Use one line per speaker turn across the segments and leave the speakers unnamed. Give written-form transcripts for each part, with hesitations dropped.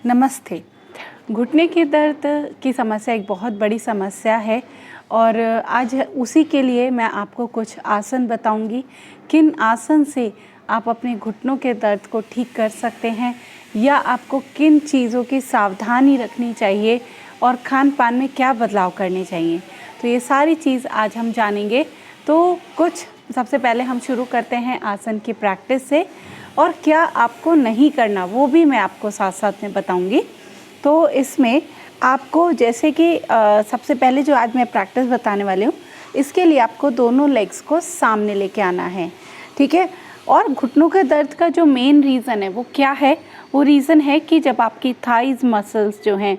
नमस्ते। घुटने के दर्द की समस्या एक बहुत बड़ी समस्या है और आज उसी के लिए मैं आपको कुछ आसन बताऊंगी। किन आसन से आप अपने घुटनों के दर्द को ठीक कर सकते हैं या आपको किन चीज़ों की सावधानी रखनी चाहिए और खान पान में क्या बदलाव करने चाहिए, तो ये सारी चीज़ आज हम जानेंगे। तो सबसे पहले हम शुरू करते हैं आसन की प्रैक्टिस से, और क्या आपको नहीं करना वो भी मैं आपको साथ साथ में बताऊंगी। तो इसमें आपको जैसे कि सबसे पहले जो आज मैं प्रैक्टिस बताने वाली हूँ, इसके लिए आपको दोनों लेग्स को सामने लेके आना है, ठीक है। और घुटनों के दर्द का जो मेन रीज़न है वो क्या है? वो रीज़न है कि जब आपकी थाइज़ मसल्स जो हैं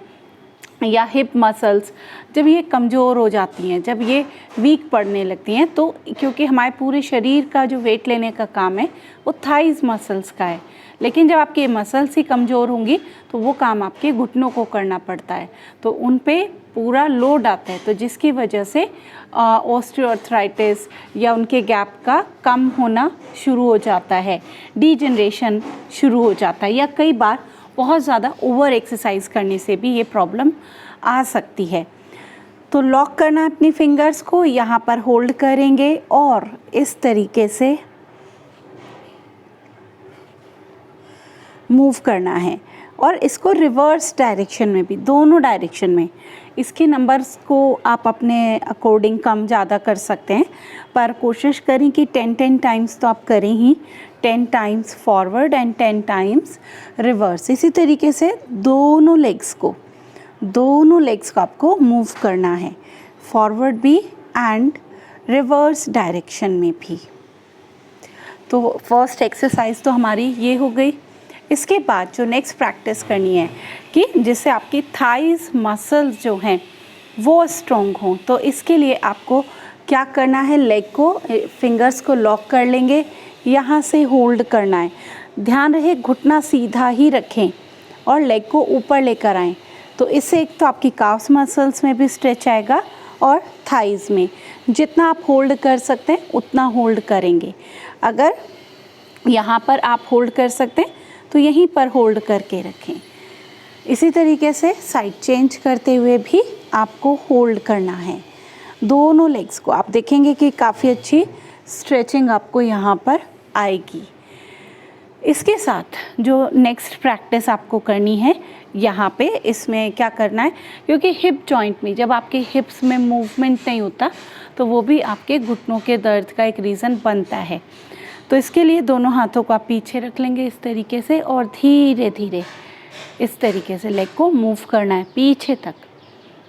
या हिप मसल्स जब ये कमज़ोर हो जाती हैं, जब ये वीक पड़ने लगती हैं, तो क्योंकि हमारे पूरे शरीर का जो वेट लेने का काम है वो थाइज़ मसल्स का है, लेकिन जब आपकी मसल्स ही कमज़ोर होंगी तो वो काम आपके घुटनों को करना पड़ता है, तो उन पे पूरा लोड आता है, तो जिसकी वजह से ऑस्टियोआर्थराइटिस या उनके गैप का कम होना शुरू हो जाता है, डीजनरेशन शुरू हो जाता है, या कई बार बहुत ज़्यादा ओवर एक्सरसाइज करने से भी ये प्रॉब्लम आ सकती है। तो लॉक करना है अपनी फिंगर्स को, यहाँ पर होल्ड करेंगे और इस तरीके से मूव करना है, और इसको रिवर्स डायरेक्शन में भी, दोनों डायरेक्शन में। इसके नंबर्स को आप अपने अकॉर्डिंग कम ज़्यादा कर सकते हैं, पर कोशिश करें कि 10 टाइम्स तो आप करें ही, 10 times forward and 10 times reverse. इसी तरीके से दोनों लेग्स को आपको मूव करना है, फॉरवर्ड भी एंड रिवर्स डायरेक्शन में भी। तो फर्स्ट एक्सरसाइज तो हमारी ये हो गई। इसके बाद जो नेक्स्ट प्रैक्टिस करनी है कि जिससे आपकी थाइज़ मसल्स जो हैं वो स्ट्रॉन्ग हों, तो इसके लिए आपको क्या करना है, लेग को, फिंगर्स को लॉक कर लेंगे, यहाँ से होल्ड करना है। ध्यान रहे घुटना सीधा ही रखें और लेग को ऊपर लेकर आएँ, तो इससे एक तो आपकी काफ्स मसल्स में भी स्ट्रेच आएगा और थाइज़ में। जितना आप होल्ड कर सकते हैं उतना होल्ड करेंगे। अगर यहाँ पर आप होल्ड कर सकते हैं तो यहीं पर होल्ड करके रखें। इसी तरीके से साइड चेंज करते हुए भी आपको होल्ड करना है दोनों लेग्स को। आप देखेंगे कि काफ़ी अच्छी स्ट्रेचिंग आपको यहाँ पर आएगी। इसके साथ जो नेक्स्ट प्रैक्टिस आपको करनी है यहाँ पे, इसमें क्या करना है, क्योंकि हिप जॉइंट में जब आपके हिप्स में मूवमेंट नहीं होता तो वो भी आपके घुटनों के दर्द का एक रीज़न बनता है। तो इसके लिए दोनों हाथों को आप पीछे रख लेंगे इस तरीके से, और धीरे धीरे इस तरीके से लेग को मूव करना है पीछे तक।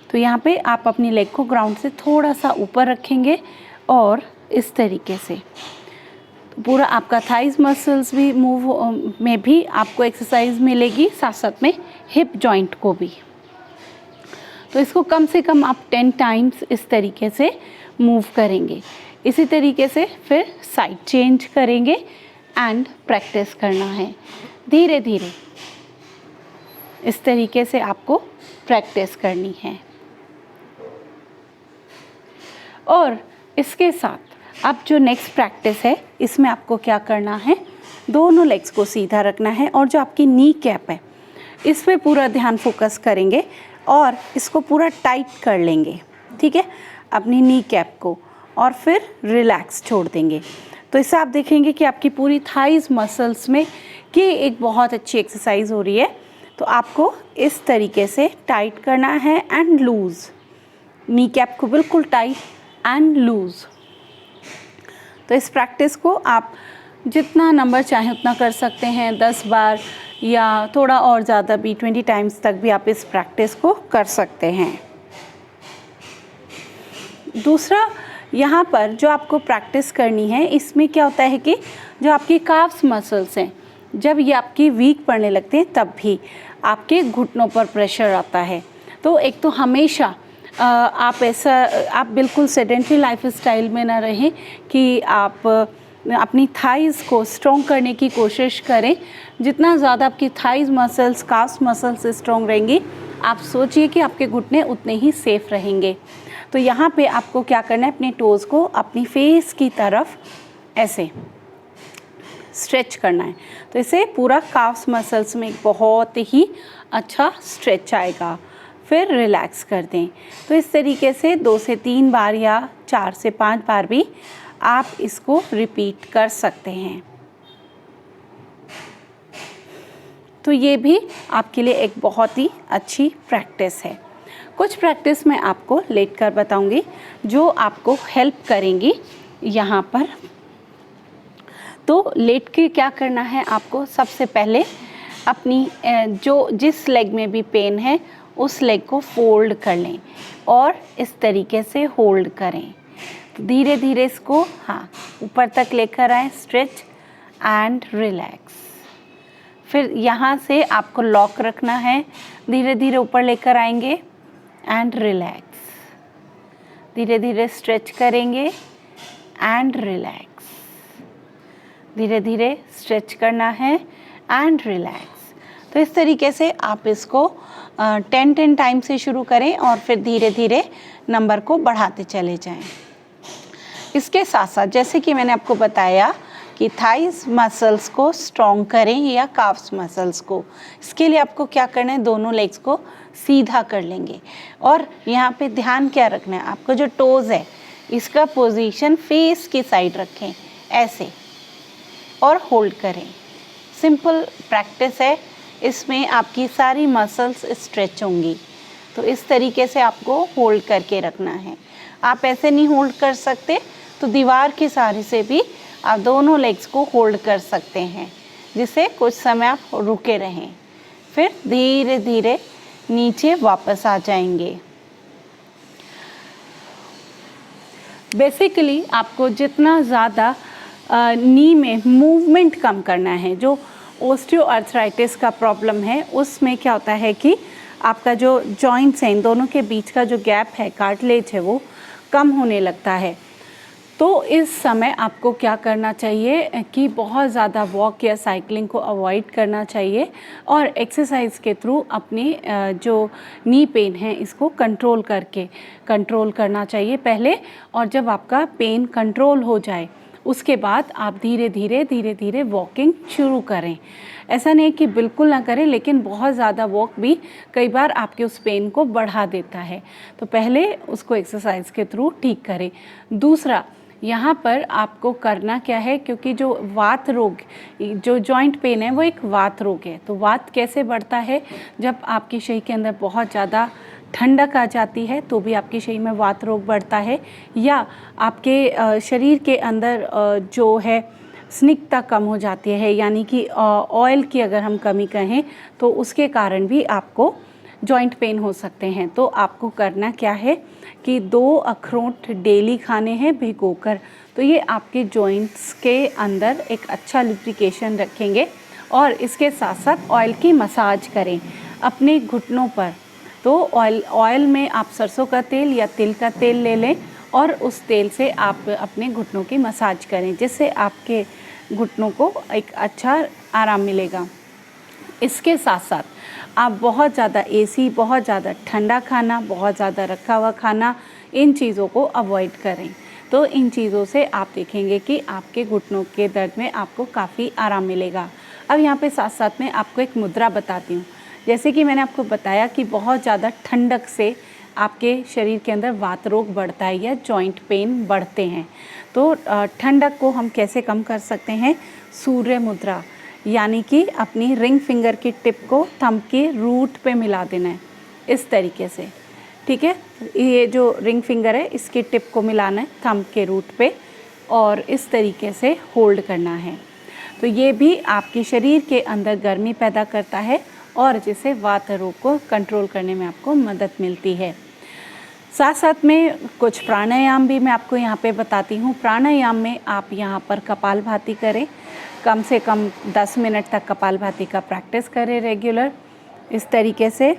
तो यहाँ पे आप अपनी लेग को ग्राउंड से थोड़ा सा ऊपर रखेंगे और इस तरीके से तो पूरा आपका थाइज़ मसल्स भी मूव में भी आपको एक्सरसाइज मिलेगी, साथ साथ में हिप जॉइंट को भी। तो इसको कम से कम आप 10 टाइम्स इस तरीके से मूव करेंगे। इसी तरीके से फिर साइड चेंज करेंगे एंड प्रैक्टिस करना है धीरे धीरे। इस तरीके से आपको प्रैक्टिस करनी है। और इसके साथ अब जो नेक्स्ट प्रैक्टिस है, इसमें आपको क्या करना है, दोनों लेग्स को सीधा रखना है और जो आपकी नी कैप है इस पे पूरा ध्यान फोकस करेंगे और इसको पूरा टाइट कर लेंगे, ठीक है, अपनी नी कैप को, और फिर रिलैक्स छोड़ देंगे। तो इससे आप देखेंगे कि आपकी पूरी थाइज़ मसल्स में कि एक बहुत अच्छी एक्सरसाइज हो रही है। तो आपको इस तरीके से टाइट करना है एंड लूज़, नी कैप को बिल्कुल टाइट एंड लूज़। तो इस प्रैक्टिस को आप जितना नंबर चाहें उतना कर सकते हैं, 10 बार या थोड़ा और ज़्यादा भी, 20 टाइम्स तक भी आप इस प्रैक्टिस को कर सकते हैं। दूसरा, यहाँ पर जो आपको प्रैक्टिस करनी है, इसमें क्या होता है कि जो आपकी काफ्स मसल्स हैं जब ये आपकी वीक पड़ने लगते हैं तब भी आपके घुटनों पर प्रेशर आता है। तो एक तो हमेशा आप बिल्कुल सेडेंटरी लाइफस्टाइल में ना रहें कि आप अपनी थाइज़ को स्ट्रॉन्ग करने की कोशिश करें। जितना ज़्यादा आपकी thighs muscles, carbs muscles strong रहेंगी, आप सोचिए कि आपके घुटने उतने ही सेफ रहेंगे। तो यहाँ पे आपको क्या करना है, अपने टोज़ को अपनी फेस की तरफ ऐसे स्ट्रेच करना है। तो इसे पूरा काफ्स मसल्स में बहुत ही अच्छा स्ट्रेच आएगा। फिर रिलैक्स कर दें। तो इस तरीके से 2 से 3 बार या 4 से 5 बार भी आप इसको रिपीट कर सकते हैं। तो ये भी आपके लिए एक बहुत ही अच्छी प्रैक्टिस है। कुछ प्रैक्टिस मैं आपको लेट कर बताऊंगी जो आपको हेल्प करेंगी यहाँ पर। तो लेट के क्या करना है आपको, सबसे पहले अपनी जिस लेग में भी पेन है उस लेग को फोल्ड कर लें और इस तरीके से होल्ड करें। धीरे धीरे इसको ऊपर तक लेकर आए, स्ट्रेच एंड रिलैक्स। फिर यहाँ से आपको लॉक रखना है, धीरे धीरे ऊपर लेकर आएंगे एंड रिलैक्स। धीरे धीरे स्ट्रेच करेंगे एंड रिलैक्स। धीरे धीरे स्ट्रेच करना है एंड रिलैक्स। तो इस तरीके से आप इसको 10 टाइम से शुरू करें और फिर धीरे धीरे नंबर को बढ़ाते चले जाएं। इसके साथ साथ जैसे कि मैंने आपको बताया कि थाइस मसल्स को स्ट्रॉन्ग करें या काफ्स मसल्स को, इसके लिए आपको क्या करना है, दोनों लेग्स को सीधा कर लेंगे और यहाँ पे ध्यान क्या रखना है, आपको जो टोज़ है इसका पोजीशन फेस की साइड रखें ऐसे और होल्ड करें। सिंपल प्रैक्टिस है, इसमें आपकी सारी मसल्स स्ट्रेच होंगी। तो इस तरीके से आपको होल्ड करके रखना है। आप ऐसे नहीं होल्ड कर सकते तो दीवार के सहारे से भी आप दोनों लेग्स को होल्ड कर सकते हैं, जिससे कुछ समय आप रुके रहें। फिर धीरे धीरे नीचे वापस आ जाएंगे। बेसिकली आपको जितना ज़्यादा नी में मूवमेंट कम करना है, जो ओस्टियोआर्थराइटिस का प्रॉब्लम है उसमें क्या होता है कि आपका जो जॉइंट्स हैं, इन दोनों के बीच का जो गैप है, कार्टिलेज है, वो कम होने लगता है। तो इस समय आपको क्या करना चाहिए कि बहुत ज़्यादा वॉक या साइकिलिंग को अवॉइड करना चाहिए और एक्सरसाइज के थ्रू अपनी जो नी पेन है इसको कंट्रोल करना चाहिए पहले। और जब आपका पेन कंट्रोल हो जाए उसके बाद आप धीरे धीरे वॉकिंग शुरू करें। ऐसा नहीं कि बिल्कुल ना करें, लेकिन बहुत ज़्यादा वॉक भी कई बार आपके उस पेन को बढ़ा देता है। तो पहले उसको एक्सरसाइज के थ्रू ठीक करें। दूसरा, यहाँ पर आपको करना क्या है, क्योंकि जो वात रोग, जो जॉइंट पेन है वो एक वात रोग है। तो वात कैसे बढ़ता है, जब आपके शरीर के अंदर बहुत ज़्यादा ठंडक आ जाती है तो भी आपके शरीर में वात रोग बढ़ता है, या आपके शरीर के अंदर जो है स्निग्धता कम हो जाती है, यानी कि ऑयल की अगर हम कमी कहें तो उसके कारण भी आपको जॉइंट पेन हो सकते हैं। तो आपको करना क्या है कि 2 अखरोट डेली खाने हैं भिगोकर। तो ये आपके जॉइंट्स के अंदर एक अच्छा लुब्रिकेशन रखेंगे। और इसके साथ साथ ऑयल की मसाज करें अपने घुटनों पर। तो ऑयल में आप सरसों का तेल या तिल का तेल ले लें और उस तेल से आप अपने घुटनों की मसाज करें, जिससे आपके घुटनों को एक अच्छा आराम मिलेगा। इसके साथ साथ आप बहुत ज़्यादा एसी, बहुत ज़्यादा ठंडा खाना, बहुत ज़्यादा रखा हुआ खाना, इन चीज़ों को अवॉइड करें। तो इन चीज़ों से आप देखेंगे कि आपके घुटनों के दर्द में आपको काफ़ी आराम मिलेगा। अब यहाँ पे साथ साथ में आपको एक मुद्रा बताती हूँ। जैसे कि मैंने आपको बताया कि बहुत ज़्यादा ठंडक से आपके शरीर के अंदर वात रोग बढ़ता है या जॉइंट पेन बढ़ते हैं। तो ठंडक को हम कैसे कम कर सकते हैं, सूर्य मुद्रा, यानी कि अपनी रिंग फिंगर की टिप को थंब के रूट पे मिला देना है इस तरीके से। ठीक है, ये जो रिंग फिंगर है इसकी टिप को मिलाना है थंब के रूट पे और इस तरीके से होल्ड करना है। तो ये भी आपके शरीर के अंदर गर्मी पैदा करता है और जिससे वात रोग को कंट्रोल करने में आपको मदद मिलती है। साथ साथ में कुछ प्राणायाम भी मैं आपको यहाँ पे बताती हूँ। प्राणायाम में आप यहाँ पर कपालभाति करें, कम से कम 10 मिनट तक कपालभाति का प्रैक्टिस करें रेगुलर इस तरीके से।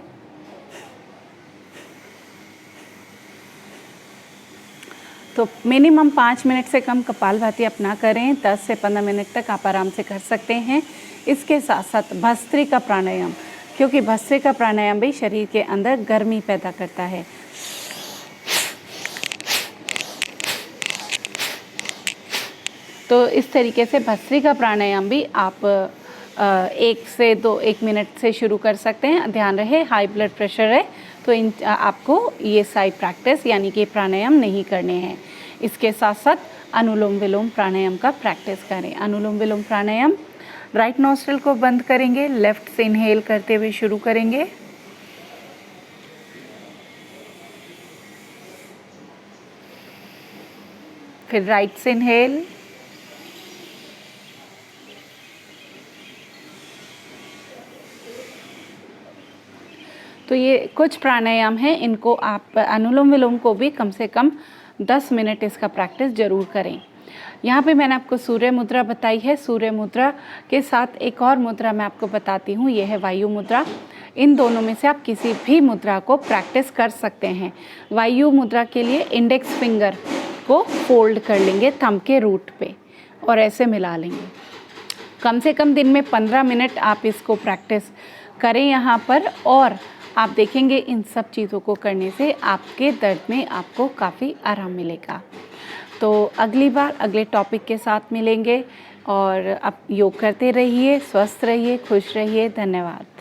तो मिनिमम 5 मिनट से कम कपालभाति अपना करें, 10 से 15 मिनट तक आप आराम से कर सकते हैं। इसके साथ साथ भस्त्रिका प्राणायाम, क्योंकि भस्त्रिका प्राणायाम भी शरीर के अंदर गर्मी पैदा करता है। तो इस तरीके से भस्त्रिका प्राणायाम भी आप 1 मिनट से शुरू कर सकते हैं। ध्यान रहे हाई ब्लड प्रेशर है तो आपको ये साइड प्रैक्टिस यानी कि प्राणायाम नहीं करने हैं। इसके साथ साथ अनुलोम विलोम प्राणायाम का प्रैक्टिस करें। अनुलोम विलोम प्राणायाम राइट नॉस्ट्रल को बंद करेंगे, लेफ्ट से इनहेल करते हुए शुरू करेंगे। फिर राइट से इनहेल, तो ये कुछ प्राणायाम हैं, इनको आप अनुलोम विलोम को भी कम से कम 10 मिनट इसका प्रैक्टिस ज़रूर करें। यहाँ पे मैंने आपको सूर्य मुद्रा बताई है। सूर्य मुद्रा के साथ एक और मुद्रा मैं आपको बताती हूँ, ये है वायु मुद्रा। इन दोनों में से आप किसी भी मुद्रा को प्रैक्टिस कर सकते हैं। वायु मुद्रा के लिए इंडेक्स फिंगर को फोल्ड कर लेंगे थंब के रूट पे और ऐसे मिला लेंगे। कम से कम दिन में 15 मिनट आप इसको प्रैक्टिस करें यहाँ पर, और आप देखेंगे इन सब चीज़ों को करने से आपके दर्द में आपको काफ़ी आराम मिलेगा। तो अगली बार अगले टॉपिक के साथ मिलेंगे, और आप योग करते रहिए, स्वस्थ रहिए, खुश रहिए। धन्यवाद।